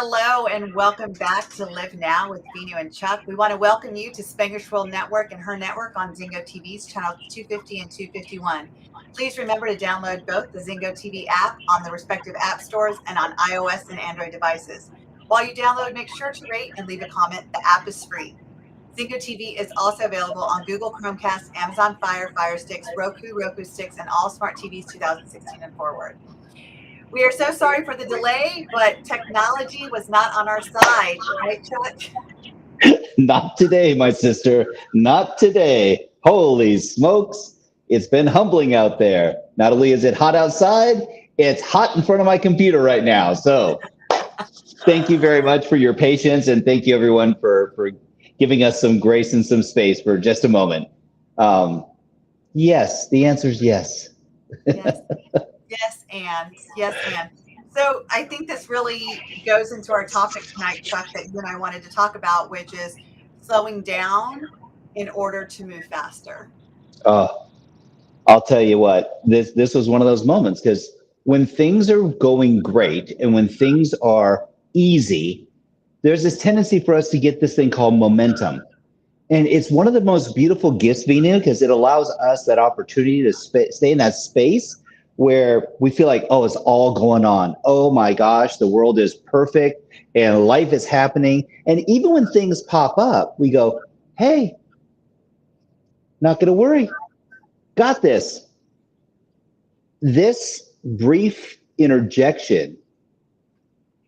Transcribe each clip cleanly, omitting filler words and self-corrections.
Hello and welcome back to Live Now with Veenu and Chuck. We want to welcome you to Spanglish World Network and her network on Zingo TV's channel 250 and 251. Please remember to download both the Zingo TV app on the respective app stores and on iOS and Android devices. While you download, make sure to rate and leave a comment. The app is free. Zingo TV is also available on Google Chromecast, Amazon Fire, Fire Sticks, Roku Sticks, and all smart TVs 2016 and forward. We are so sorry for the delay, but technology was not on our side, right, Chuck? Not today, my sister. Not today. Holy smokes. It's been humbling out there. Not only is it hot outside, it's hot in front of my computer right now. So thank you very much for your patience, and thank you everyone for giving us some grace and some space for just a moment. Yes, the answer is yes. Yes. Yes, and. So I think this really goes into our topic tonight, Chuck, that you and I wanted to talk about, which is slowing down in order to move faster. Oh, I'll tell you what, this was one of those moments because when things are going great and when things are easy, there's this tendency for us to get this thing called momentum. And it's one of the most beautiful gifts, Vinu, because it allows us that opportunity to stay in that space where we feel like, oh, it's all going on. Oh my gosh, the world is perfect and life is happening. And even when things pop up, we go, hey, not going to worry. Got this. This brief interjection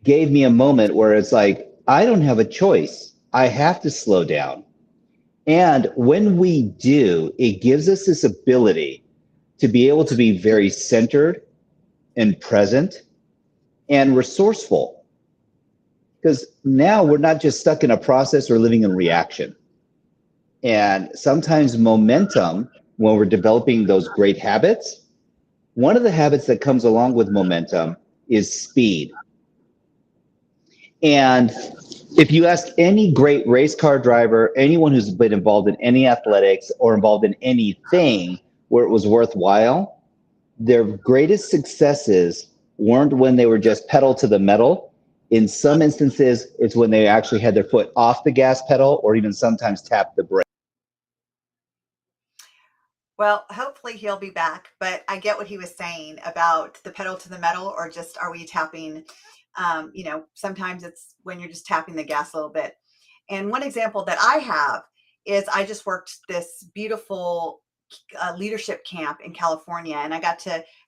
gave me a moment where it's like, I don't have a choice. I have to slow down. And when we do, it gives us this ability to be able to be very centered and present and resourceful. Because now we're not just stuck in a process or living in reaction. And sometimes momentum, when we're developing those great habits, one of the habits that comes along with momentum is speed. And if you ask any great race car driver, anyone who's been involved in any athletics or involved in anything where it was worthwhile, their greatest successes weren't when they were just pedal to the metal. In some instances, it's when they actually had their foot off the gas pedal or even sometimes tapped the brake. Well, hopefully he'll be back, but I get what he was saying about the pedal to the metal, or just are we tapping? Sometimes it's when you're just tapping the gas a little bit. And one example that I have is I just worked this beautiful leadership camp in California, and I got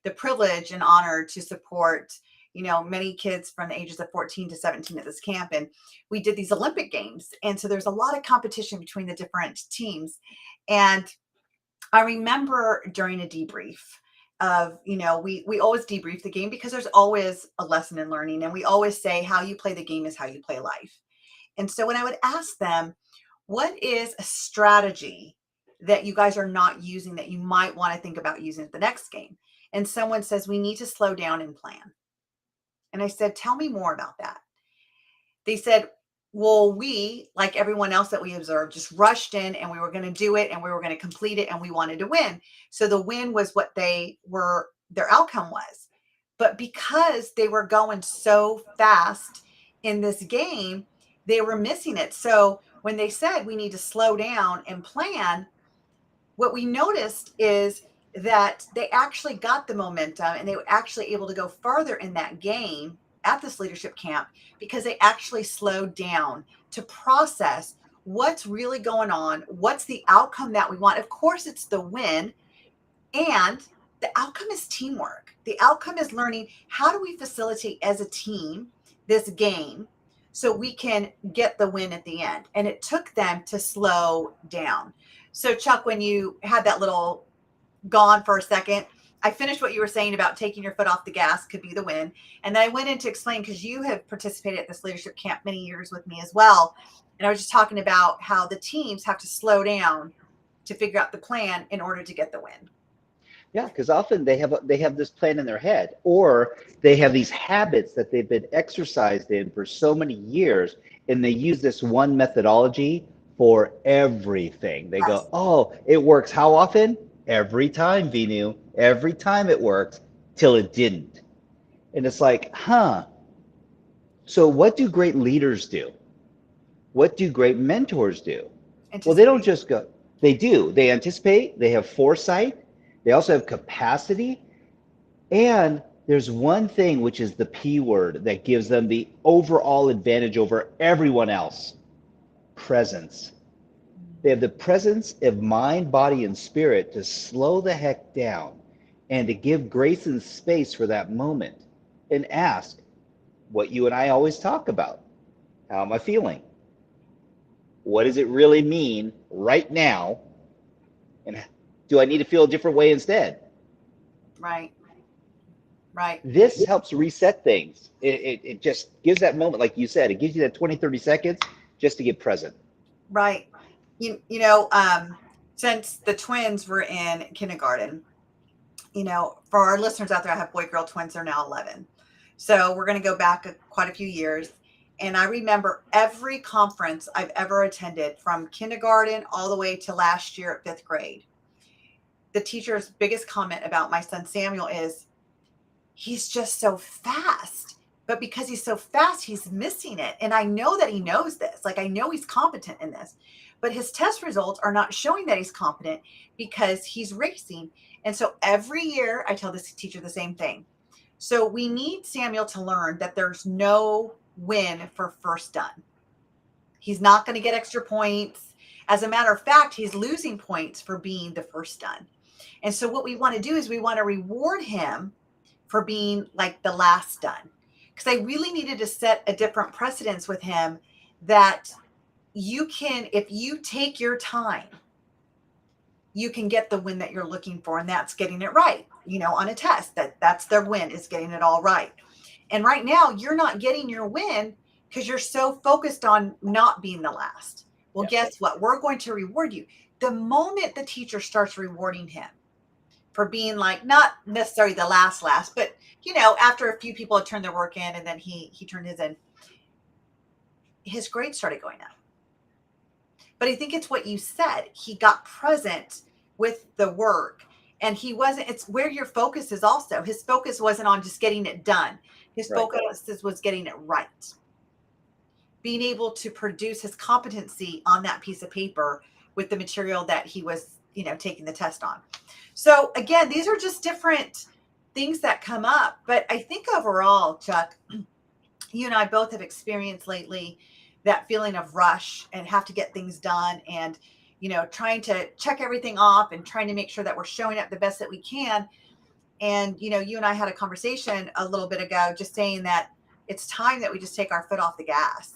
the privilege and honor to support many kids from the ages of 14 to 17 at this camp. And we did these Olympic games, and so there's a lot of competition between the different teams. And I remember during a debrief of, we always debrief the game because there's always a lesson in learning. And we always say how you play the game is how you play life. And so when I would ask them, what is a strategy that you guys are not using that you might want to think about using at the next game? And someone says, we need to slow down and plan. And I said, tell me more about that. They said, well, we, like everyone else that we observed, just rushed in and we were going to do it and we were going to complete it and we wanted to win. So the win was what their outcome was. But because they were going so fast in this game, they were missing it. So when they said we need to slow down and plan, what we noticed is that they actually got the momentum and they were actually able to go further in that game at this leadership camp because they actually slowed down to process what's really going on, what's the outcome that we want. Of course, it's the win, and the outcome is teamwork. The outcome is learning how do we facilitate as a team this game so we can get the win at the end. And it took them to slow down. So Chuck, when you had that little gone for a second, I finished what you were saying about taking your foot off the gas could be the win. And then I went in to explain, because you have participated at this leadership camp many years with me as well. And I was just talking about how the teams have to slow down to figure out the plan in order to get the win. Yeah, because often they have this plan in their head, or they have these habits that they've been exercised in for so many years, and they use this one methodology for everything. They go, oh, it works how often? Every time, Venu. Every time it works till it didn't. And it's like, huh, So what do great leaders do? What do great mentors do? Well, they don't Anticipate. just go, they do. They anticipate, they have foresight, they also have capacity. And there's one thing, which is the P word, that gives them the overall advantage over everyone else: presence. They have the presence of mind, body, and spirit to slow the heck down and to give grace and space for that moment and ask what you and I always talk about: how am I feeling? What does it really mean right now? And do I need to feel a different way instead? Right. Right. This helps reset things. It just gives that moment, like you said, it gives you that 20, 30 seconds just to get present. Right. You know, since the twins were in kindergarten, for our listeners out there, I have boy girl twins. They're now 11. So we're going to go back quite a few years. And I remember every conference I've ever attended from kindergarten all the way to last year at fifth grade. The teacher's biggest comment about my son Samuel is, he's just so fast. But because he's so fast, he's missing it. And I know that he knows this. Like, I know he's competent in this. But his test results are not showing that he's competent because he's racing. And so every year I tell this teacher the same thing. So we need Samuel to learn that there's no win for first done. He's not going to get extra points. As a matter of fact, he's losing points for being the first done. And so what we want to do is we want to reward him for being like the last done. Because I really needed to set a different precedence with him that you can, if you take your time, you can get the win that you're looking for. And that's getting it right, on a test. That's their win, is getting it all right. And right now you're not getting your win because you're so focused on not being the last. Well, Yeah. guess what? We're going to reward you. The moment the teacher starts rewarding him for being like, not necessarily the last, but after a few people had turned their work in and then he turned his in, his grades started going up. But I think it's what you said. He got present with the work, and he wasn't, it's where your focus is also. His focus wasn't on just getting it done. His Right. focus was getting it right. Being able to produce his competency on that piece of paper with the material that he was, taking the test on. So again, these are just different things that come up. But I think overall, Chuck, you and I both have experienced lately that feeling of rush and have to get things done, and trying to check everything off and trying to make sure that we're showing up the best that we can. And you and I had a conversation a little bit ago just saying that it's time that we just take our foot off the gas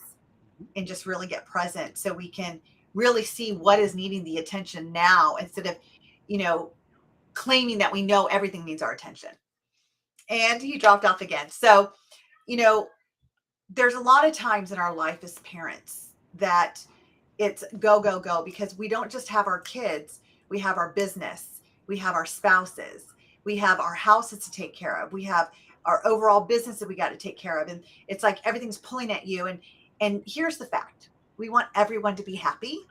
and just really get present so we can really see what is needing the attention now, instead of claiming that we know everything needs our attention. And he dropped off again. So you know there's a lot of times in our life as parents that it's go, go, go, because we don't just have our kids, we have our business, we have our spouses, we have our houses to take care of, we have our overall business that we got to take care of. And it's like everything's pulling at you. And here's the fact: we want everyone to be happy,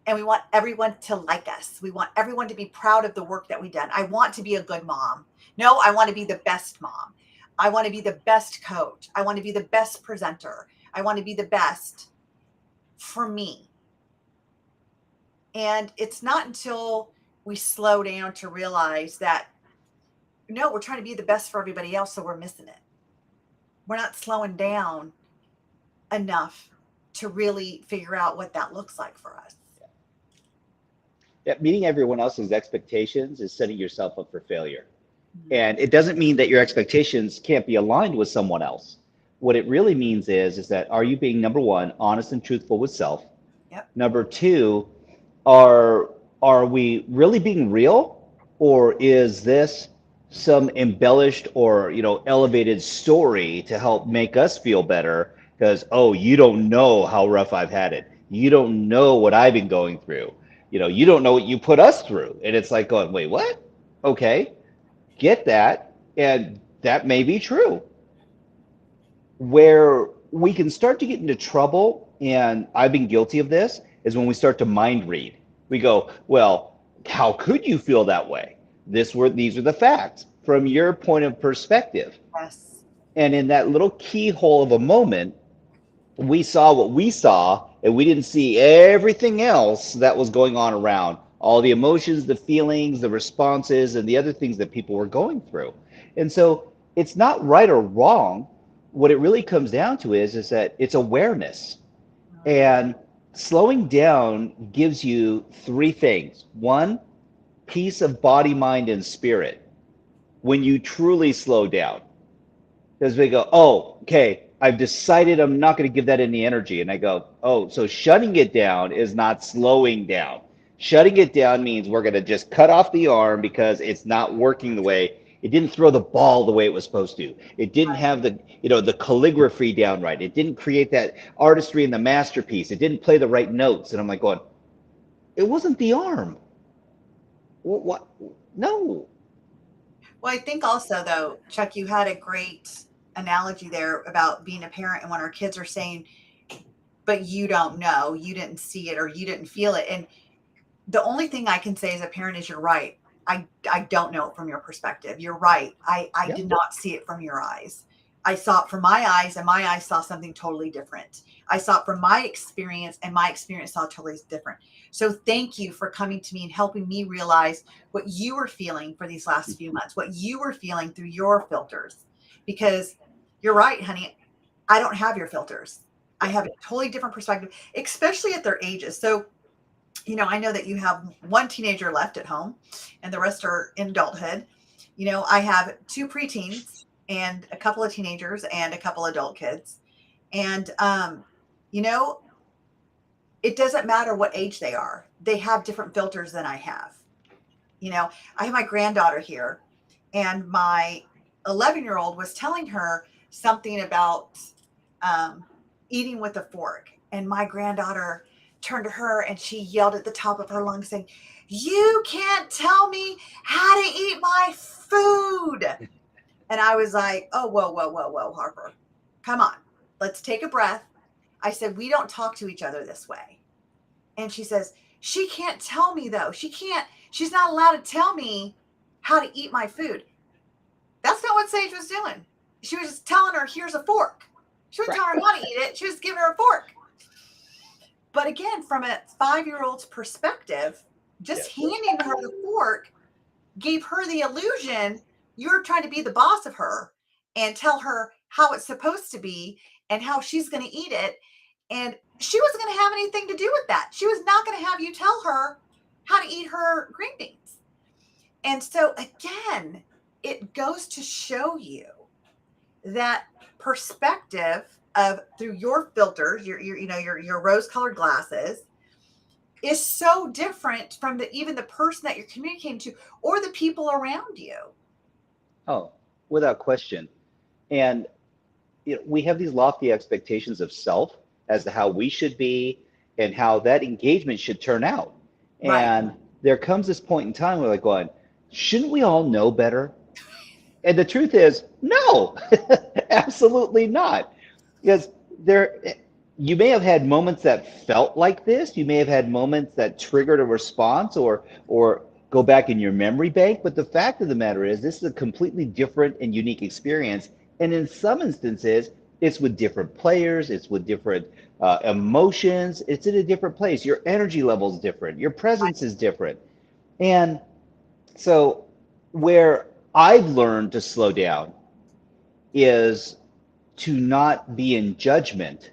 and we want everyone to like us. We want everyone to be proud of the work that we've done. I want to be a good mom. No, I want to be the best mom. I want to be the best coach. I want to be the best presenter. I want to be the best for me. And it's not until we slow down to realize that, no, we're trying to be the best for everybody else, so we're missing it. We're not slowing down enough to really figure out what that looks like for us. Yeah, meeting everyone else's expectations is setting yourself up for failure. Mhm. And it doesn't mean that your expectations can't be aligned with someone else. What it really means is that, are you being, number one, honest and truthful with self? Yep. Number two, are are we really being real, or is this some embellished or elevated story to help make us feel better? Because, oh, you don't know how rough I've had it. You don't know what I've been going through. You don't know what you put us through. And it's like going, wait, what? Okay, get that, and that may be true. Where we can start to get into trouble, and I've been guilty of this, is when we start to mind read. We go, well, how could you feel that way? These are the facts from your point of perspective. Yes. And in that little keyhole of a moment, we saw what we saw, and we didn't see everything else that was going on around, all the emotions, the feelings, the responses, and the other things that people were going through. And so it's not right or wrong. What it really comes down to is that it's awareness. Mhm. And slowing down gives you three things. One, peace of body, mind, and spirit. When you truly slow down, because we go, oh, okay, I've decided I'm not going to give that any energy. And I go, oh, so shutting it down is not slowing down. Shutting it down means we're going to just cut off the arm because it's not working the way it didn't throw the ball the way it was supposed to. It didn't have the, the calligraphy down right. It didn't create that artistry in the masterpiece. It didn't play the right notes. And I'm like going, it wasn't the arm. What? No. Well, I think also though, Chuck, you had a great analogy there about being a parent and when our kids are saying, but you don't know, you didn't see it or you didn't feel it. And the only thing I can say as a parent is you're right. I don't know it from your perspective. You're right. I Yep. did not see it from your eyes. I saw it from my eyes, and my eyes saw something totally different. I saw it from my experience, and my experience saw totally different. So thank you for coming to me and helping me realize what you were feeling for these last few months, what you were feeling through your filters. Because you're right, honey. I don't have your filters. I Yep. have a totally different perspective, especially at their ages. So I know that you have one teenager left at home and the rest are in adulthood. I have two preteens and a couple of teenagers and a couple adult kids. And, you know, it doesn't matter what age they are, they have different filters than I have. I have my granddaughter here, and my 11-year-old was telling her something about um, eating with a fork. And my granddaughter turned to her and she yelled at the top of her lungs, saying, "You can't tell me how to eat my food." And I was like, "Oh, whoa, whoa, whoa, whoa, Harper. Come on. Let's take a breath." I said, "We don't talk to each other this way." And she says, "She can't tell me though. She's not allowed to tell me how to eat my food." That's not what Sage was doing. She was just telling her, "Here's a fork." She wasn't Right. telling her how to eat it. She was giving her a fork. But again, from a 5-year-old's perspective, just Yes. handing her the fork gave her the illusion you're trying to be the boss of her and tell her how it's supposed to be and how she's going to eat it. And she wasn't going to have anything to do with that. She was not going to have you tell her how to eat her green beans. And so, again, it goes to show you that perspective of through your filters, your rose-colored glasses is so different from the even the person that you're communicating to or the people around you. Oh, without question. And we have these lofty expectations of self as to how we should be and how that engagement should turn out. Right. And there comes this point in time where like going, shouldn't we all know better? And the truth is, no, absolutely not. Because there, you may have had moments that felt like this. You may have had moments that triggered a response or go back in your memory bank. But the fact of the matter is, this is a completely different and unique experience. And in some instances, it's with different players. It's with different emotions. It's in a different place. Your energy level is different. Your presence is different. And so, where I've learned to slow down is to not be in judgment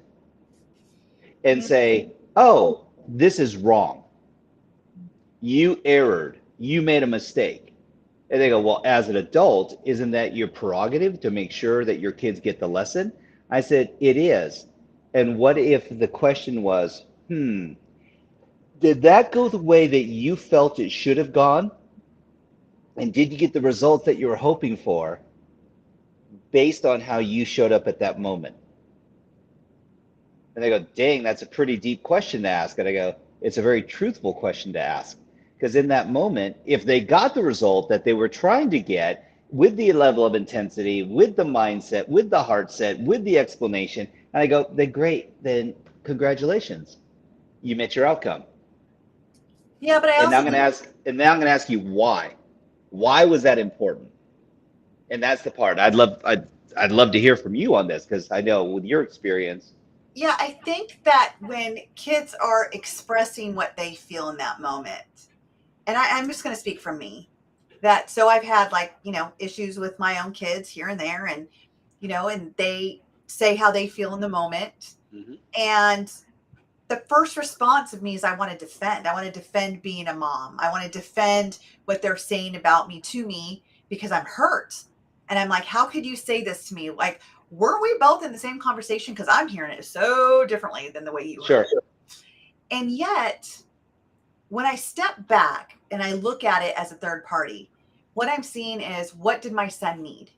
and Mhm. say, oh, this is wrong. You erred. You made a mistake. And they go, well, as an adult, isn't that your prerogative to make sure that your kids get the lesson? I said, it is. And what if the question was, did that go the way that you felt it should have gone? And did you get the results that you were hoping for based on how you showed up at that moment? And they go, dang, that's a pretty deep question to ask. And I go, it's a very truthful question to ask. Because in that moment, if they got the result that they were trying to get with the level of intensity, with the mindset, with the heart set, with the explanation, and I go, then great, then congratulations. You met your outcome. Yeah, but I And now also I'm gonna think ask, and now I'm gonna ask you why. Why was that important? And that's the part I'd love. I'd love to hear from you on this because I know with your experience. Yeah, I think that when kids are expressing what they feel in that moment, and I'm just going to speak from me, that so I've had like, issues with my own kids here and there, and, and they say how they feel in the moment. Mhm. And the first response of me is I want to defend. I want to defend being a mom. I want to defend what they're saying about me to me because I'm hurt. And I'm like, how could you say this to me? Like, were we both in the same conversation? Because I'm hearing it so differently than the way you heard Sure. it. And yet, when I step back and I look at it as a third party, what I'm seeing is, what did my son need?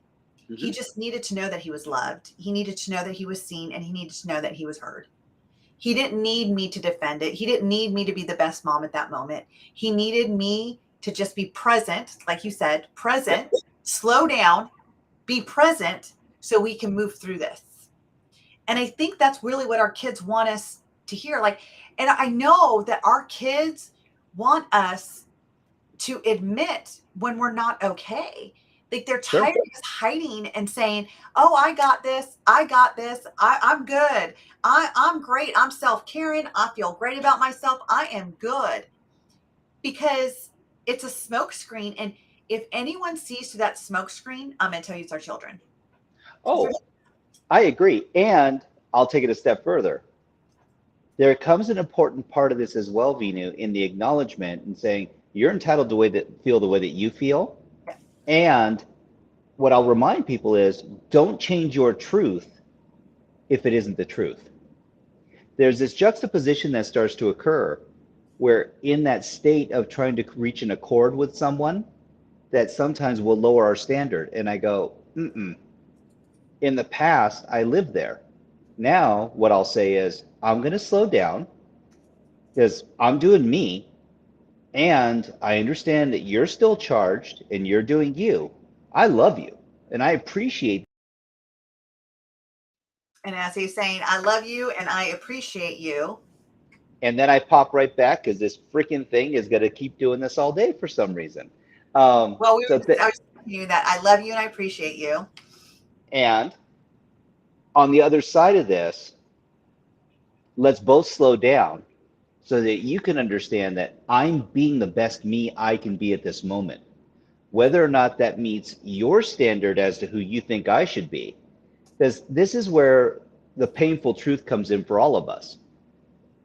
He Hmm. just needed to know that he was loved. He needed to know that he was seen, and he needed to know that he was heard. He didn't need me to defend it. He didn't need me to be the best mom at that moment. He needed me to just be present, like you said, Yep. present, slow down, be present so we can move through this. And I think that's really what our kids want us to hear. Like, and I know that our kids want us to admit when we're not okay. Like, they're Sure. tired of us hiding and saying, "Oh, I got this. I got this. I'm good. I'm great. I'm self-caring. I feel great about myself. I am good." Because it's a smokescreen. And if anyone sees through that smokescreen, I'm going to tell you it's our children. Oh, I agree. And I'll take it a step further. There comes an important part of this as well, Venu, in the acknowledgement and saying you're entitled to feel the way that you feel. Yeah. And what I'll remind people is don't change your truth if it isn't the truth. There's this juxtaposition that starts to occur where in that state of trying to reach an accord with someone that sometimes will lower our standard. And I go, mm-mm. In the past, I lived there. Now, what I'll say is, I'm going to slow down because I'm doing me. And I understand that you're still charged and you're doing you. I love you and I appreciate. And as he's saying, I love you and I appreciate you. And then I pop right back because this freaking thing is going to keep doing this all day for some reason. Well, So, I was telling you that I love you and I appreciate you. and on the other side of this, let's both slow down so that you can understand that I'm being the best me I can be at this moment. Whether or not that meets your standard as to who you think I should be, because this is where the painful truth comes in for all of us.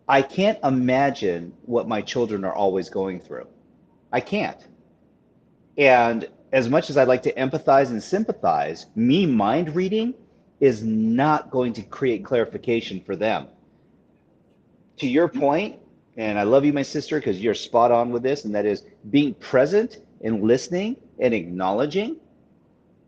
I can't imagine what my children are always going through. I can't. And as much as I'd like to empathize and sympathize, me mind reading is not going to create clarification for them. To your point, and I love you, my sister, because you're spot on with this, and that is being present and listening and acknowledging.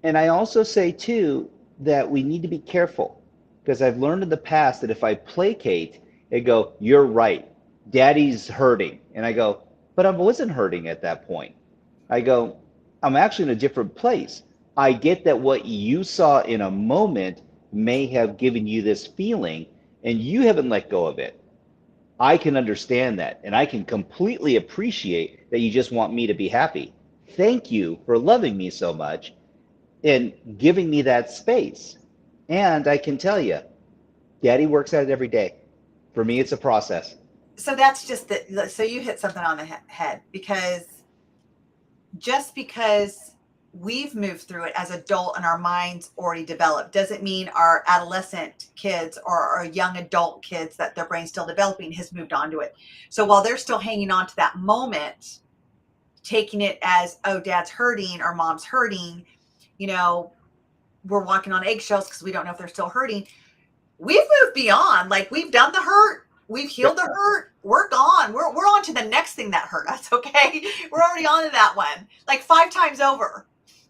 And I also say, too, that we need to be careful because I've learned in the past that if I placate and go, you're right, daddy's hurting. And I go, but I wasn't hurting at that point. I go, I'm actually in a different place. I get that what you saw in a moment may have given you this feeling and you haven't let go of it. I can understand that and I can completely appreciate that you just want me to be happy. Thank you for loving me so much and giving me that space. And I can tell you, Daddy works at it every day. For me, it's a process. So that's just so you hit something on the head, because just because we've moved through it as adult and our minds already developed doesn't mean our adolescent kids or our young adult kids that their brain's still developing has moved on to it. So while they're still hanging on to that moment, taking it as, oh, dad's hurting or mom's hurting, you know, we're walking on eggshells because we don't know if they're still hurting. We've moved beyond. Like, we've done the hurt. We've healed Yep. the hurt. We're gone. We're on to the next thing that hurt us. Okay. We're already on to that one, like 5 times over.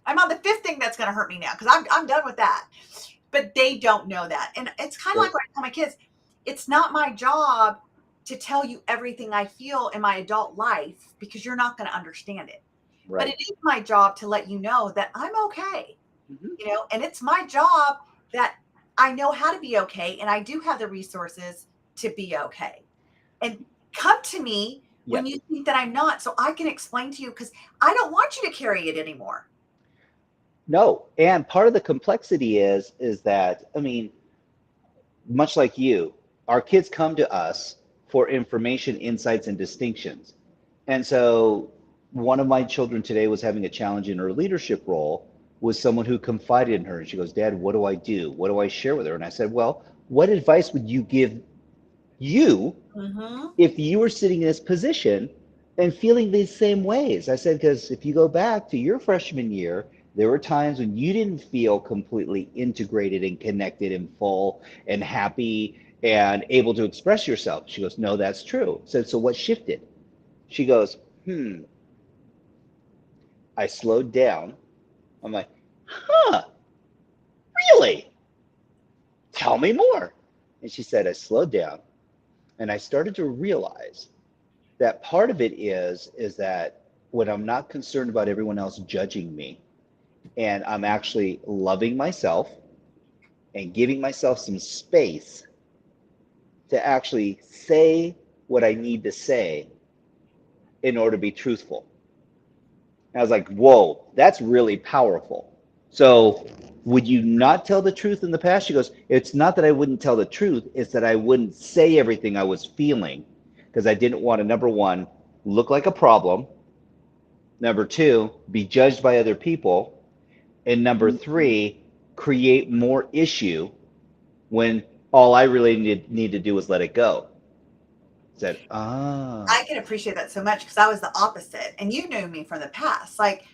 I'm on the fifth thing that's going to hurt me now because I'm done with that. But they don't know that. And it's kind of Sure. like what I tell my kids, it's not my job to tell you everything I feel in my adult life because you're not going to understand it. But Right. it is my job to let you know that I'm okay, Mm-hmm. and it's my job that I know how to be okay and I do have the resources to be okay. And come to me when Yep. you think that I'm not, so I can explain to you, because I don't want you to carry it anymore. No. And part of the complexity is that, I mean, much like you, our kids come to us for information, insights, and distinctions. And so one of my children today was having a challenge in her leadership role with someone who confided in her. And she goes, Dad, what do I do? What do I share with her? And I said, well, what advice would you give you Mm-hmm. if you were sitting in this position and feeling these same ways? I said, because if you go back to your freshman year, there were times when you didn't feel completely integrated and connected and full and happy and able to express yourself. She goes, no, that's true. I said, so what shifted? She goes, I slowed down. I'm like, huh, really? Tell me more. And she said, I slowed down and I started to realize that part of it is that when I'm not concerned about everyone else judging me and I'm actually loving myself and giving myself some space to actually say what I need to say in order to be truthful. And I was like, whoa, that's really powerful. So would you not tell the truth in the past? She goes, it's not that I wouldn't tell the truth, it's that I wouldn't say everything I was feeling because I didn't want to, number one, look like a problem. Number two, be judged by other people. And number three, create more issue when all I really need to do was let it go. I said, I ah, can appreciate that so much because I was the opposite. And you knew me from the past. Like,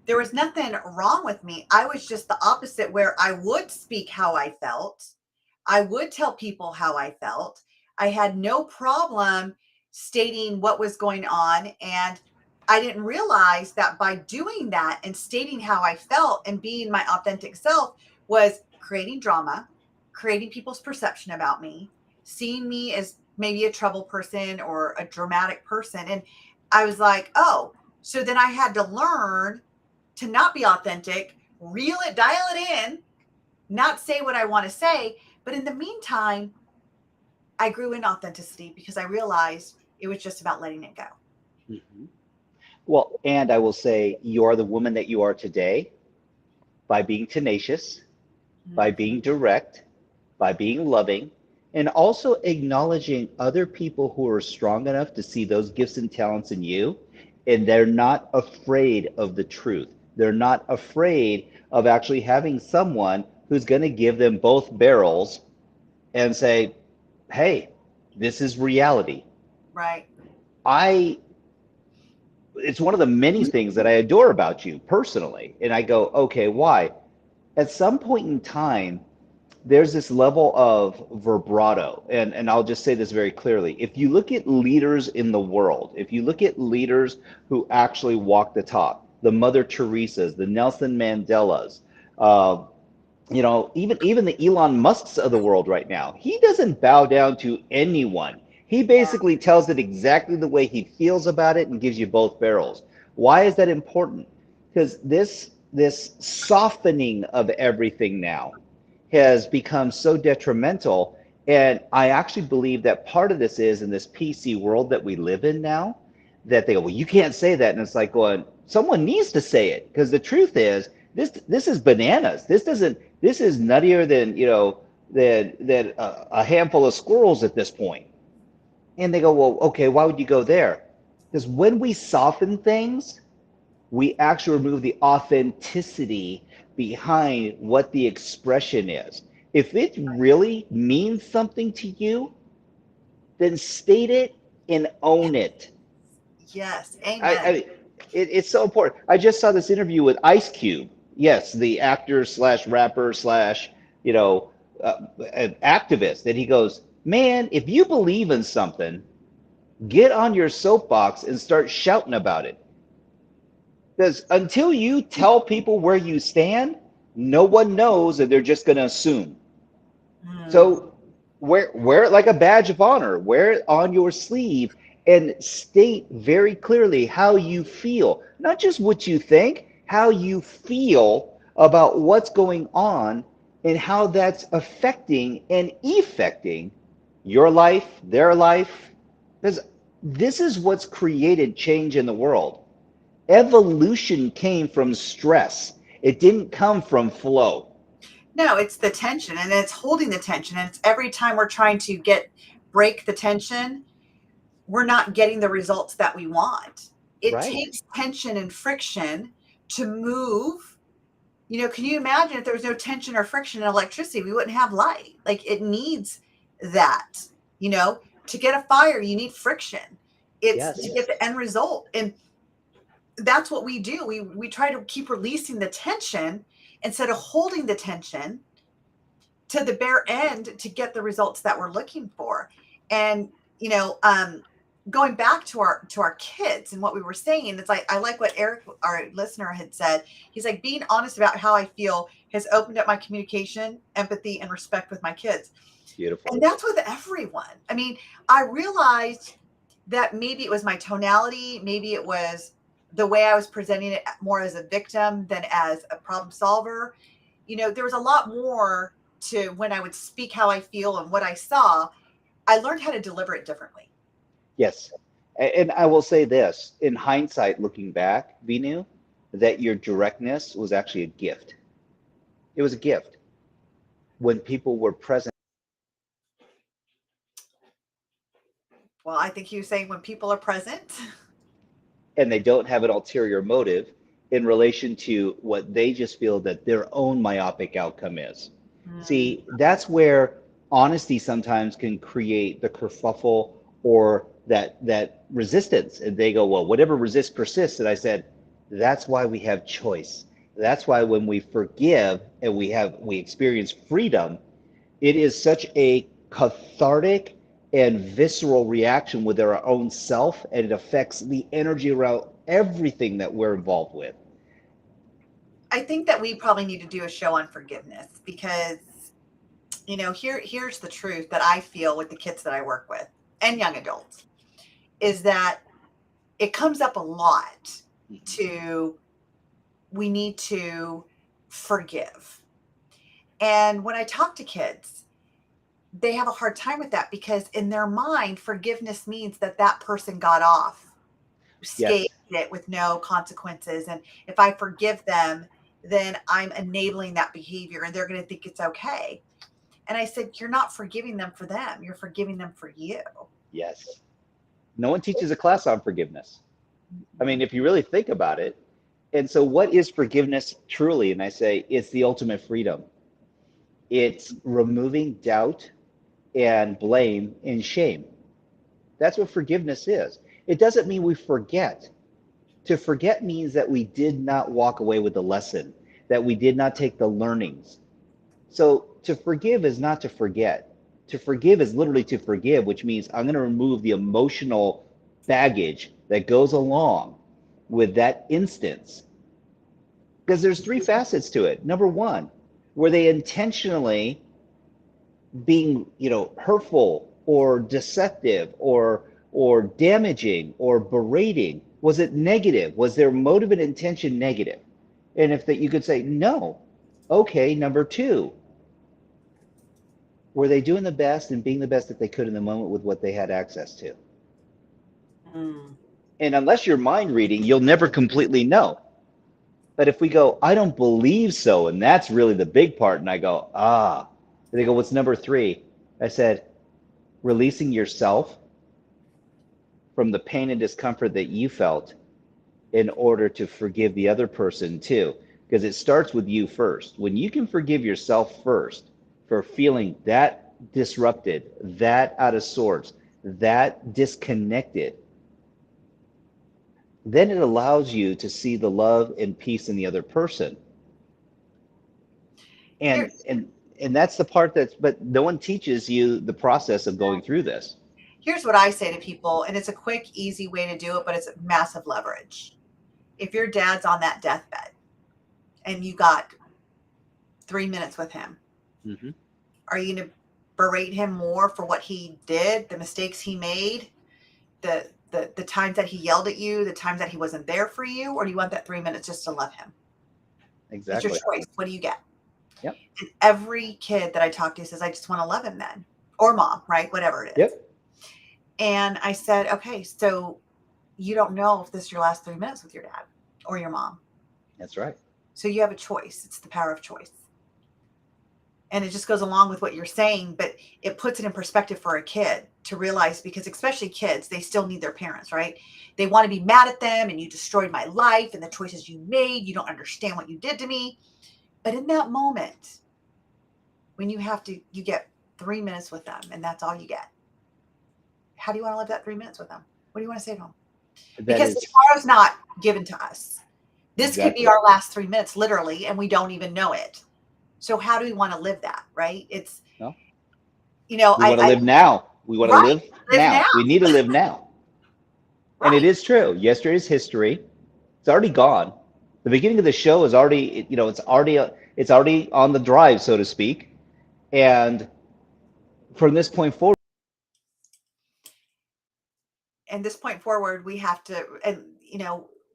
there was nothing wrong with me. I was just the opposite, where I would speak how I felt. I would tell people how I felt. I had no problem stating what was going on. And I didn't realize that by doing that and stating how I felt and being my authentic self was creating drama, creating people's perception about me, seeing me as maybe a trouble person or a dramatic person. And I was like, oh, so then I had to learn to not be authentic, reel it, dial it in, not say what I want to say. But in the meantime, I grew in authenticity because I realized it was just about letting it go. mhm. Well, and I will say, you are the woman that you are today by being tenacious, by Mhm. being direct, by being loving, and also acknowledging other people who are strong enough to see those gifts and talents in you. And they're not afraid of the truth. They're not afraid of actually having someone who's going to give them both barrels and say, hey, this is reality. Right. I It's one of the many things that I adore about you personally. And I go, okay, why? At some point in time, there's this level of vibrato. And I'll just say this very clearly. If you look at leaders in the world, if you look at leaders who actually walk the talk, the Mother Teresa's, the Nelson Mandelas, uh, even the Elon Musks of the world right now, he doesn't bow down to anyone. He Yeah. basically tells it exactly the way he feels about it and gives you both barrels. Why is that important? Because this softening of everything now has become so detrimental. And I actually believe that part of this is in this PC world that we live in now, that they go, well, you can't say that. And it's like going, someone needs to say it because the truth is this is bananas. This is nuttier than than a handful of squirrels at this point. And they go, well, okay, why would you go there? Because when we soften things, we actually remove the authenticity behind what the expression is. If it really means something to you, then state it and own it. Yes. I Amen. it's so important. I just saw this interview with Ice Cube. Yes, the actor slash rapper slash you know an activist. And he goes, "Man, if you believe in something, get on your soapbox and start shouting about it. Because until you tell people where you stand, no one knows, and they're just going to assume. Mm. So wear it like a badge of honor. Wear it on your sleeve and state very clearly how you feel. Not just what you think, how you feel about what's going on and how that's affecting and effecting your life, their life. Because this is what's created change in the world. Evolution came from stress. It didn't come from flow. No, it's the tension, and it's holding the tension. And it's every time we're trying to break the tension, we're not getting the results that we want. It Right. takes tension and friction to move. Can you imagine if there was no tension or friction in electricity, we wouldn't have light. Like, it needs that. To get a fire, you need friction. It's to get Yes. the end result. And that's what we do. We try to keep releasing the tension instead of holding the tension to the bare end to get the results that we're looking for. And going back to our kids and what we were saying, it's like, I like what Eric, our listener, had said. He's like, being honest about how I feel has opened up my communication, empathy, and respect with my kids. Beautiful. And that's with everyone. I mean, I realized that maybe it was my tonality, maybe it was the way I was presenting it more as a victim than as a problem solver. There was a lot more to when I would speak how I feel and what I saw. I learned how to deliver it differently. Yes. And I will say this, in hindsight, looking back, Vinu, that your directness was actually a gift. It was a gift when people were present. Well, I think he was saying when people are present. And they don't have an ulterior motive in relation to what they just feel that their own myopic outcome is. Mm. See, that's where honesty sometimes can create the kerfuffle or that resistance. And they go, well, whatever resists persists. And I said, that's why we have choice. That's why when we forgive and we experience freedom, it is such a cathartic and visceral reaction with our own self, and it affects the energy around everything that we're involved with. I think that we probably need to do a show on forgiveness because, here's the truth that I feel with the kids that I work with and young adults is that it comes up a lot to we need to forgive. And when I talk to kids, they have a hard time with that because in their mind, forgiveness means that that person got off, scathed Yes, it with no consequences. And if I forgive them, then I'm enabling that behavior and they're going to think it's okay. And I said, you're not forgiving them for them. You're forgiving them for you. yes. No one teaches a class on forgiveness. I mean, if you really think about it. And so, what is forgiveness truly? And I say it's the ultimate freedom. It's removing doubt and blame and shame. That's what forgiveness is. It doesn't mean we forget. To forget means that we did not walk away with the lesson, that we did not take the learnings. So to forgive is not to forget. To forgive is literally to forgive, which means I'm going to remove the emotional baggage that goes along with that instance. Because there's three facets to it. Number one, were they intentionally being, hurtful or deceptive or damaging or berating? Was it negative? Was their motive and intention negative? And if that you could say no. Okay, number two, were they doing the best and being the best that they could in the moment with what they had access to? Mm. And unless you're mind reading, you'll never completely know. But if we go, I don't believe so, and that's really the big part, and I go, and they go, what's number three? I said, releasing yourself from the pain and discomfort that you felt in order to forgive the other person too. Because it starts with you first. When you can forgive yourself first for feeling that disrupted, that out of sorts, that disconnected, then it allows you to see the love and peace in the other person. Here, And that's the part that's, but no one teaches you the process of going through this. here's what I say to people, and it's a quick, easy way to do it, but it's massive leverage. If your dad's on that deathbed and you got 3 minutes with him, Mm-hmm. are you going to berate him more for what he did, the mistakes he made, the times that he yelled at you, the times that he wasn't there for you, or do you want that 3 minutes just to love him? It's your Exactly. choice. What do you get? Yep. And every kid that I talk to says, I just want to love him then, or mom, right? Whatever it is. Yep. And I said, okay, so you don't know if this is your last 3 minutes with your dad or your mom. That's right. So you have a choice. It's the power of choice. And it just goes along with what you're saying, but it puts it in perspective for a kid to realize, because especially kids, they still need their parents, right? They want to be mad at them, and you destroyed my life and the choices you made. You don't understand what you did to me. But in that moment, when you get 3 minutes with them, and that's all you get. How do you want to live that 3 minutes with them? What do you want to say to them? That Because is tomorrow's not given to us. This could be exactly. our last 3 minutes, literally, and we don't even know it. So how do we want to live that, right? It's, No, you know, we want to live now. We want to right, live live now, now. We need to live now. And it right? is true. Yesterday's history. It's already gone. The beginning of the show is already, it's already on the drive, so to speak. And from this point forward, And this point forward, we have to, and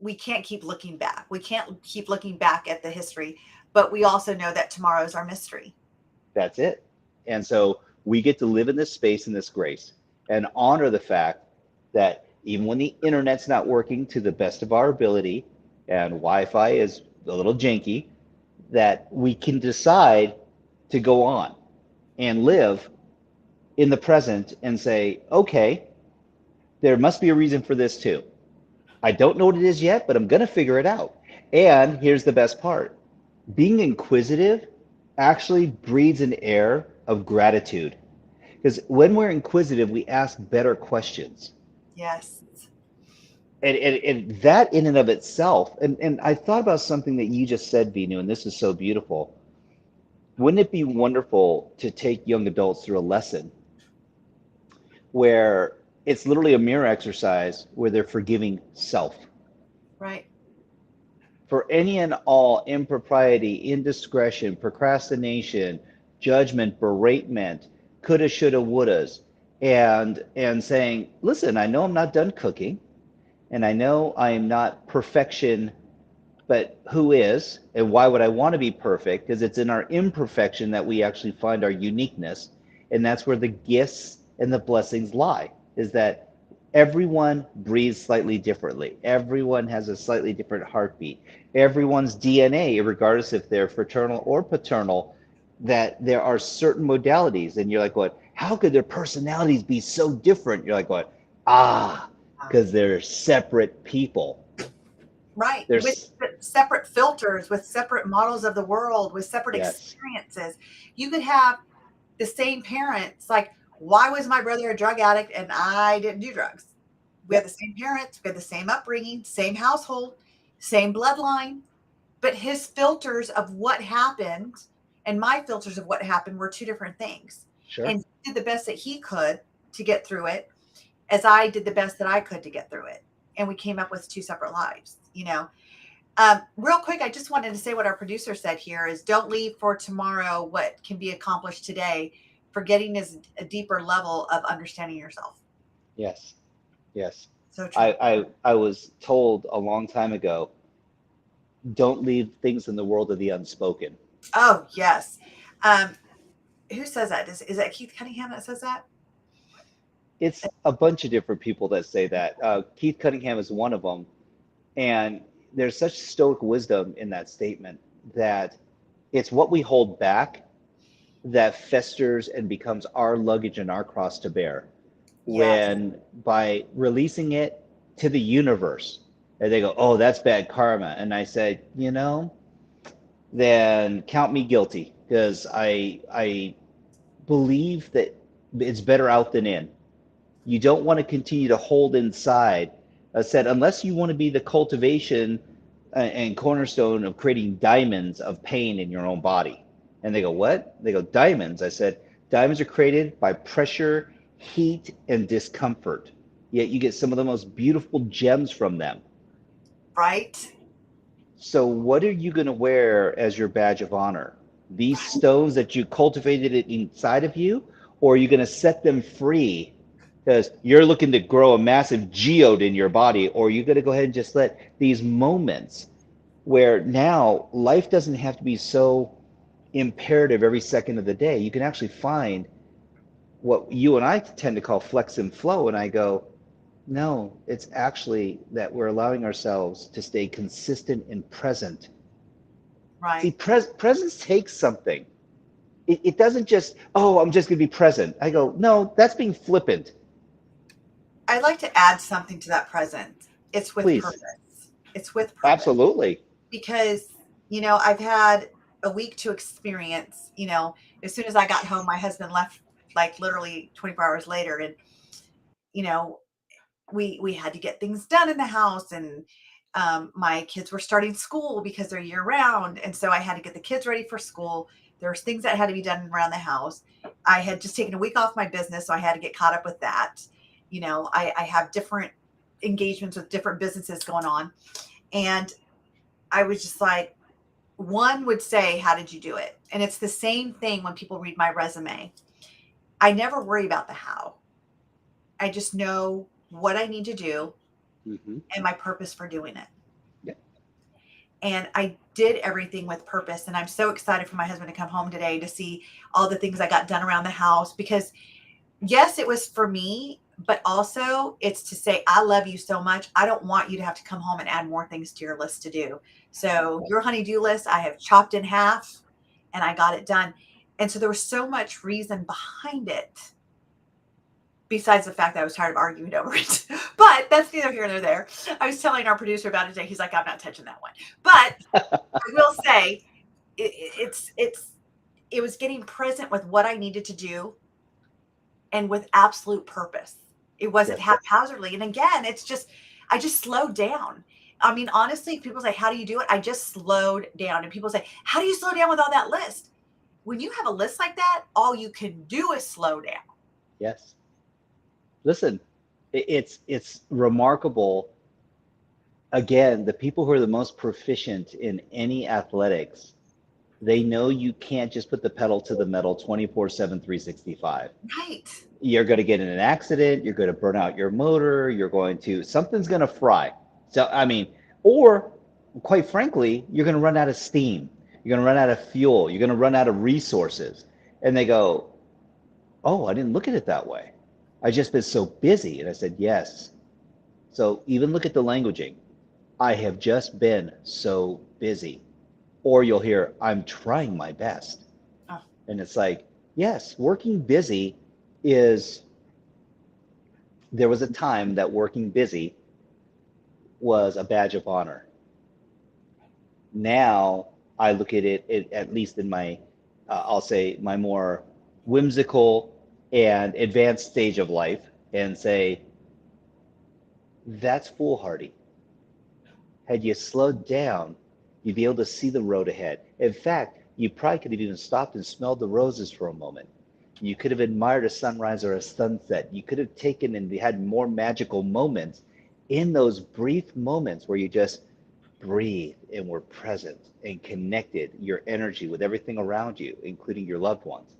we can't keep looking back. We can't keep looking back at the history, but we also know that tomorrow is our mystery. that's it. And so we get to live in this space and this grace and honor the fact that even when the internet's not working to the best of our ability and Wi-Fi is a little janky, that we can decide to go on and live in the present and say, okay, there must be a reason for this too. I don't know what it is yet, but I'm going to figure it out. And here's the best part: being inquisitive actually breeds an air of gratitude. Because when we're inquisitive, we ask better questions. Yes. And that in and of itself, and I thought about something that you just said, Veenu, and this is so beautiful. Wouldn't it be wonderful to take young adults through a lesson where it's literally a mirror exercise where they're forgiving self Right. for any and all impropriety, indiscretion, procrastination, judgment, beratement, coulda, shoulda, wouldas, and saying, listen, I know I'm not done cooking, and I know I am not perfection, but who is, and why would I want to be perfect? Because it's in our imperfection that we actually find our uniqueness, and that's where the gifts and the blessings lie. Is that everyone breathes slightly differently. Everyone has a slightly different heartbeat. Everyone's DNA, regardless if they're fraternal or paternal, that there are certain modalities. And you're like, what? How could their personalities be so different? You're like, what? Ah, because they're separate people. Right. With There's, separate filters, with separate models of the world, with separate yes, experiences. You could have the same parents. Like, why was my brother a drug addict and I didn't do drugs? We had the yep, same parents, we had the same upbringing, same household, same bloodline, but his filters of what happened and my filters of what happened were two different things. sure. And he did the best that he could to get through it, as I did the best that I could to get through it. And we came up with two separate lives. Real quick, I just wanted to say what our producer said here is, don't leave for tomorrow what can be accomplished today. Forgetting is a deeper level of understanding yourself. Yes, yes. So I, true. I was told a long time ago, don't leave things in the world of the unspoken. Oh, yes. Um, who says that? Is that Keith Cunningham that says that? It's a bunch of different people that say that. Keith Cunningham is one of them. And there's such stoic wisdom in that statement that it's what we hold back that festers and becomes our luggage and our cross to bear. Yes. When by releasing it to the universe, and they go, oh, that's bad karma. And I said, then count me guilty because I believe that it's better out than in. You don't want to continue to hold inside. I said, unless you want to be the cultivation and cornerstone of creating diamonds of pain in your own body. And they go, what? They go, diamonds. I said, diamonds are created by pressure, heat, and discomfort. Yet you get some of the most beautiful gems from them. Right. So what are you going to wear as your badge of honor? These stones that you cultivated inside of you, or are you going to set them free because you're looking to grow a massive geode in your body, or are you going to go ahead and just let these moments where now life doesn't have to be so imperative every second of the day. You can actually find what you and I tend to call flex and flow. And I go, no, it's actually that we're allowing ourselves to stay consistent and present See, Right. presence takes something. It doesn't just, oh, I'm just going to be present. I go, no, that's being flippant. I'd like to add something to that present. It's with Please. purpose. It's with purpose Absolutely. because, I've had a week to experience, as soon as I got home, my husband left like literally 24 hours later. And, you know, we had to get things done in the house, and my kids were starting school because they're year round, and so I had to get the kids ready for school. There was things that had to be done around the house. I had just taken a week off my business, so I had to get caught up with that. I have different engagements with different businesses going on, and I was just like, one would say, how did you do it? And it's the same thing when people read my resume. I never worry about the how. I just know what I need to do Hmm. and my purpose for doing it. Yeah. And I did everything with purpose. And I'm so excited for my husband to come home today to see all the things I got done around the house because, yes, it was for me, but also it's to say, I love you so much. I don't want you to have to come home and add more things to your list to do. So, your honey-do list, I have chopped in half and I got it done. And so there was so much reason behind it, besides the fact that I was tired of arguing over it. But that's neither here nor there. I was telling our producer about it today. He's like, I'm not touching that one. But I will say it was getting present with what I needed to do and with absolute purpose. It wasn't Yes. haphazardly. And again, it's just I just slowed down. I mean, honestly, people say, how do you do it? I just slowed down. And people say, how do you slow down with all that list? When you have a list like that, all you can do is slow down. Yes. Listen, it's remarkable. Again, the people who are the most proficient in any athletics, they know you can't just put the pedal to the metal 24/7, 365. Right. You're going to get in an accident, you're going to burn out your motor, something's going to fry. So, I mean, or quite frankly, you're going to run out of steam, you're going to run out of fuel, you're going to run out of resources. And they go, oh, I didn't look at it that way. I just been so busy. And I said, yes. So even look at the languaging. I have just been so busy. Or you'll hear, I'm trying my best. Oh, And it's like, yes, working busy is, there was a time that working busy was a badge of honor. Now I look at it at least in my, I'll say, my more whimsical and advanced stage of life, and say, that's foolhardy. Had you slowed down, you'd be able to see the road ahead. In fact, you probably could have even stopped and smelled the roses for a moment. You could have admired a sunrise or a sunset. You could have taken and had more magical moments in those brief moments where you just breathe and were present and connected your energy with everything around you, including your loved ones.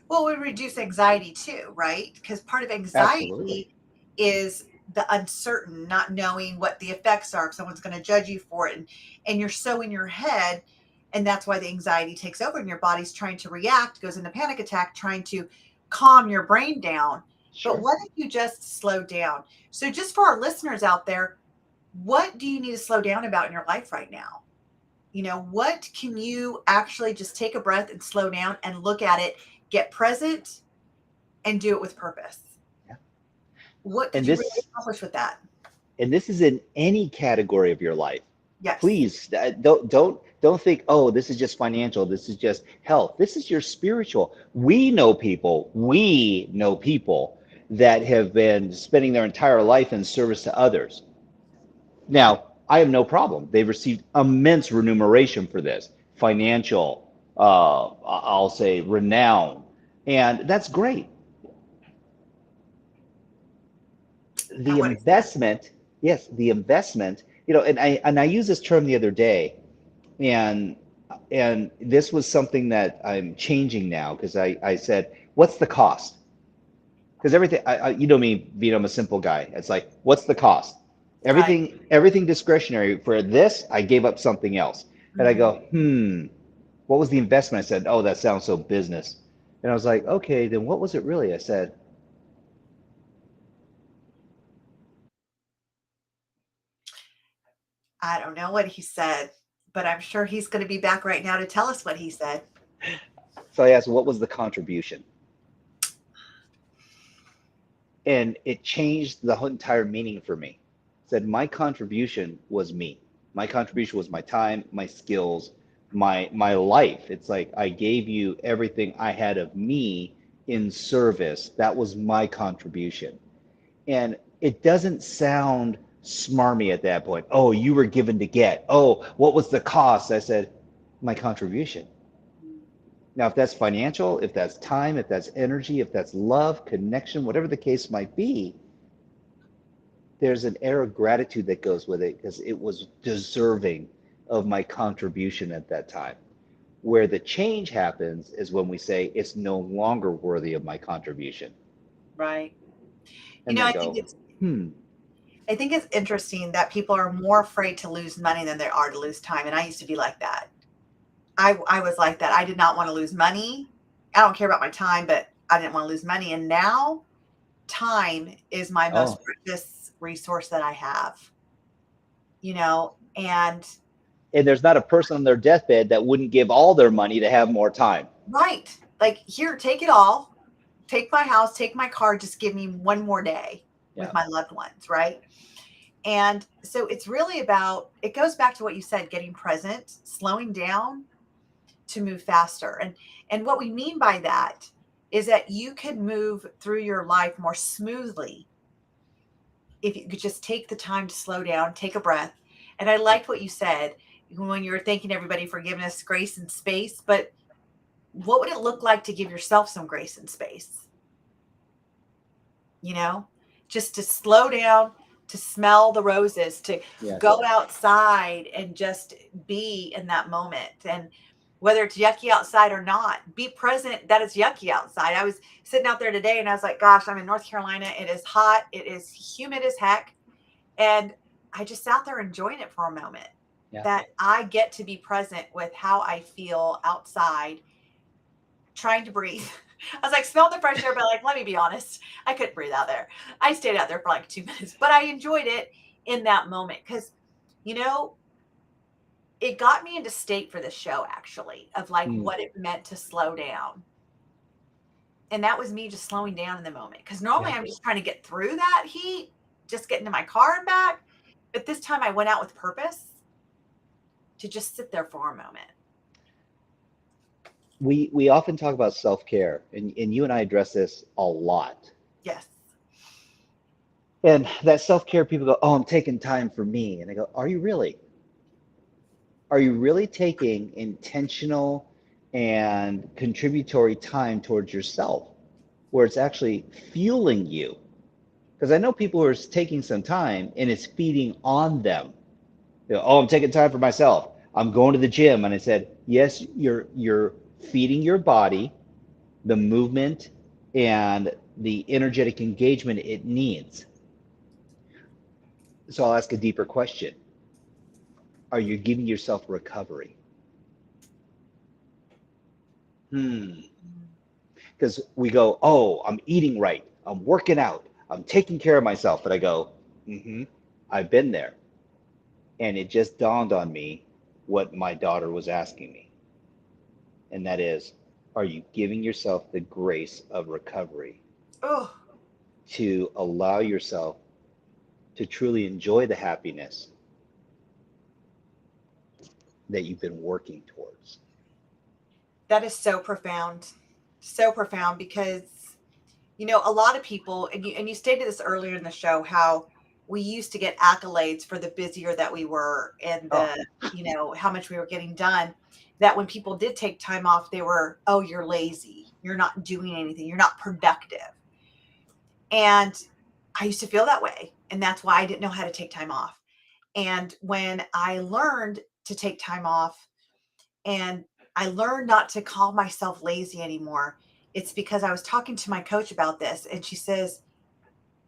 well, it would reduce anxiety too, right? Because part of Absolutely. anxiety is the uncertain, not knowing what the effects are, if someone's going to judge you for it. And you're so in your head. And that's why the anxiety takes over and your body's trying to react, goes into panic attack, trying to calm your brain down. But Sure. what if you just slow down? So, just for our listeners out there, what do you need to slow down about in your life right now? What can you actually just take a breath and slow down and look at it, get present, and do it with purpose? Yeah. What could And you really this accomplish with that? and this is in any category of your life. Yes. Please, don't think, oh, this is just financial, this is just health, this is your spiritual. We know people that have been spending their entire life in service to others. Now, I have no problem, they've received immense remuneration for this, financial, I'll say renown, and that's great. And The what extent? investment, yes, the investment, and I used this term the other day, and this was something that I'm changing now, because I said, what's the cost? Because everything, you know me, being I'm a simple guy. It's like, what's the cost? Right. Everything discretionary. For this, I gave up something else. And I Hmm. go, what was the investment? I said, oh, that sounds so business. And I was like, okay, then what was it really? I said, I don't know what he said. but I'm sure he's going to be back right now to tell us what he said. So I asked, what was the contribution? And it changed the whole entire meaning for me. It said my contribution was me. My contribution was my time, my skills, my life. It's like I gave you everything I had of me in service. That was my contribution. And it doesn't sound smarmy at that point. Oh, you were given to get. Oh, what was the cost? I said, my contribution. Now, if that's financial, if that's time, if that's energy, if that's love, connection, whatever the case might be, there's an air of gratitude that goes with it because it was deserving of my contribution at that time. Where the change happens is when we say it's no longer worthy of my contribution. Right. You And know, then I think go, it's hmm, I think it's interesting that people are more afraid to lose money than they are to lose time. And I used to be like that. I was like that. I did not want to lose money. I don't care about my time, but I didn't want to lose money. And now time is my most oh, precious resource that I have, you know, and and there's not a person on their deathbed that wouldn't give all their money to have more time. right. Like, here, take it all. Take my house, take my car, just give me one more day with Yeah. my loved ones, right? And so it's really about, it goes back to what you said, getting present, slowing down to move faster. And what we mean by that is that you can move through your life more smoothly if you could just take the time to slow down, take a breath. And I liked what you said when you were thanking everybody for giving us grace and space, but what would it look like to give yourself some grace and space? You know, just to slow down, to smell the roses, to Yes. go outside and just be in that moment. And whether it's yucky outside or not, be present that it's yucky outside. I was sitting out there today and I was like, gosh, I'm in North Carolina. It is hot. It is humid as heck. And I just sat there enjoying it for a moment, Yeah. that I get to be present with how I feel outside, trying to breathe. I was like, smell the fresh air, but like, let me be honest, I couldn't breathe out there. I stayed out there for like 2 minutes, but I enjoyed it in that moment because, you know, it got me into state for the show actually of like Hmm. what it meant to slow down. And that was me just slowing down in the moment. Cause normally Yeah. I'm just trying to get through that heat, just get into my car and back. But this time I went out with purpose to just sit there for a moment. We often talk about self-care, and you and I address this a lot. Yes. And that self-care, people go, oh, I'm taking time for me. And I go, are you really? Are you really taking intentional and contributory time towards yourself where it's actually fueling you? Because I know people who are taking some time and it's feeding on them. You know, oh, I'm taking time for myself. I'm going to the gym. And I said, yes, you're feeding your body the movement and the energetic engagement it needs. So I'll ask a deeper question. Are you giving yourself recovery? Because we go, oh, I'm eating right. I'm working out. I'm taking care of myself. But I go, I've been there. And it just dawned on me what my daughter was asking me. And that is, are you giving yourself the grace of recovery Oh, to allow yourself to truly enjoy the happiness that you've been working towards? that is so profound. So profound because, you know, a lot of people, and you stated this earlier in the show, how we used to get accolades for the busier that we were and Oh, the, you know, how much we were getting done. That when people did take time off, they were, oh, you're lazy. You're not doing anything. You're not productive. And I used to feel that way. And that's why I didn't know how to take time off. And when I learned to take time off and I learned not to call myself lazy anymore, it's because I was talking to my coach about this and she says,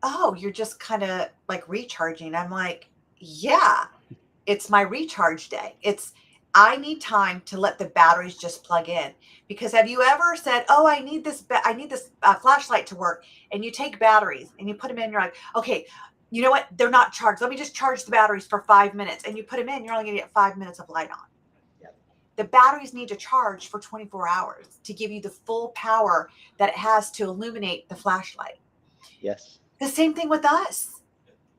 oh, you're just kind of like recharging. I'm like, yeah, it's my recharge day. I need time to let the batteries just plug in. Because have you ever said, oh, I need this flashlight to work, and you take batteries and you put them in, you're like, okay, you know what? They're not charged. Let me just charge the batteries for 5 minutes. And you put them in, you're only going to get 5 minutes of light on. The batteries need to charge for 24 hours to give you the full power that it has to illuminate the flashlight. Yes. The same thing with us.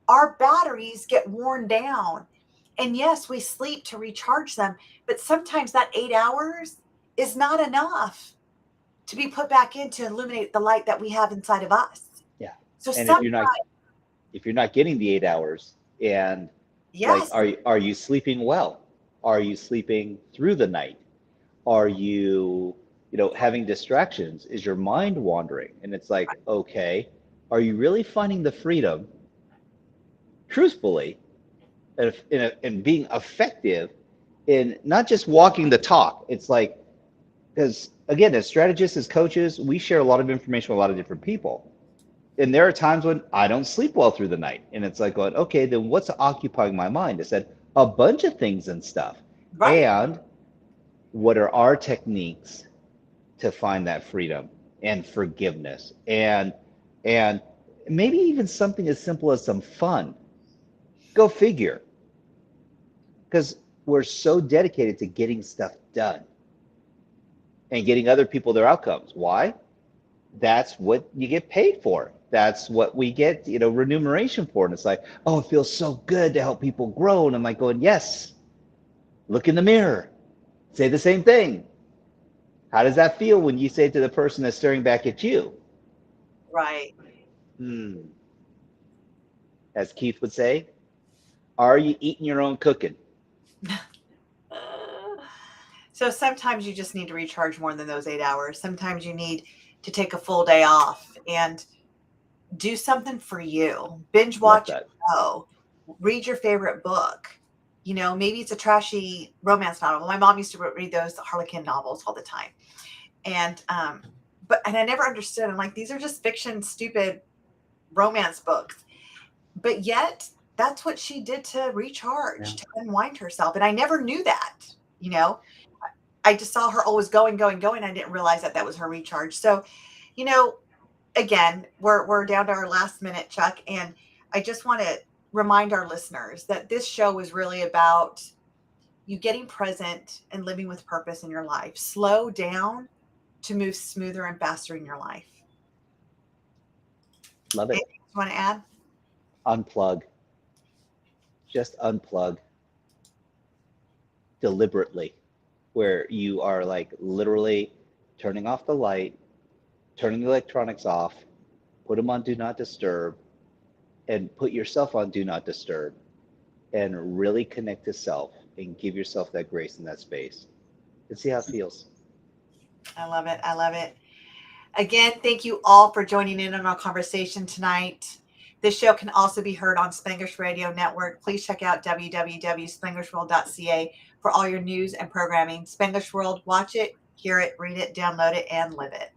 Our batteries get worn down. And yes, we sleep to recharge them, but sometimes that 8 hours is not enough to be put back in to illuminate the light that we have inside of us. Yeah. So And sometimes, if you're not getting the 8 hours, and like, yes, are you sleeping well? Are you sleeping through the night? Are you, having distractions? Is your mind wandering? And it's like, okay, are you really finding the freedom, truthfully, and being effective in not just walking the talk? It's like, because again, as strategists, as coaches, we share a lot of information with a lot of different people. And there are times when I don't sleep well through the night. And it's like going, okay, then what's occupying my mind? I said a bunch of things and stuff. right, And what are our techniques to find that freedom and forgiveness and maybe even something as simple as some fun? Go figure. Because we're so dedicated to getting stuff done and getting other people their outcomes. Why? That's what you get paid for. That's what we get, remuneration for. And it's like, oh, it feels so good to help people grow. And I'm like going, yes, look in the mirror, say the same thing. How does that feel when you say it to the person that's staring back at you? right. Hmm. As Keith would say, are you eating your own cooking? Uh, So sometimes you just need to recharge more than those 8 hours. Sometimes you need to take a full day off and do something for you. Binge Love watch that. a show, read your favorite book. Maybe it's a trashy romance novel. My mom used to read those Harlequin novels all the time. And but I never understood. I'm like, these are just fiction, stupid romance books. But yet that's what she did to Yeah. recharge, to unwind herself. And I never knew that, you know. I just saw her always going, going, going. I didn't realize that that was her recharge. So, you know, again, we're down to our last minute, Chuck, and I just want to remind our listeners that this show is really about you getting present and living with purpose in your life. Slow down to move smoother and faster in your life. Love it. Anything you want to add? Unplug. Just unplug deliberately, where you are like literally turning off the light, turning the electronics off, put them on do not disturb, and put yourself on do not disturb, and really connect to self and give yourself that grace in that space and see how it feels. I love it. I love it. Again, thank you all for joining in on our conversation tonight. This show can also be heard on Spanglish Radio Network. Please check out www.spanglishworld.ca for all your news and programming. Spanglish World, watch it, hear it, read it, download it, and live it.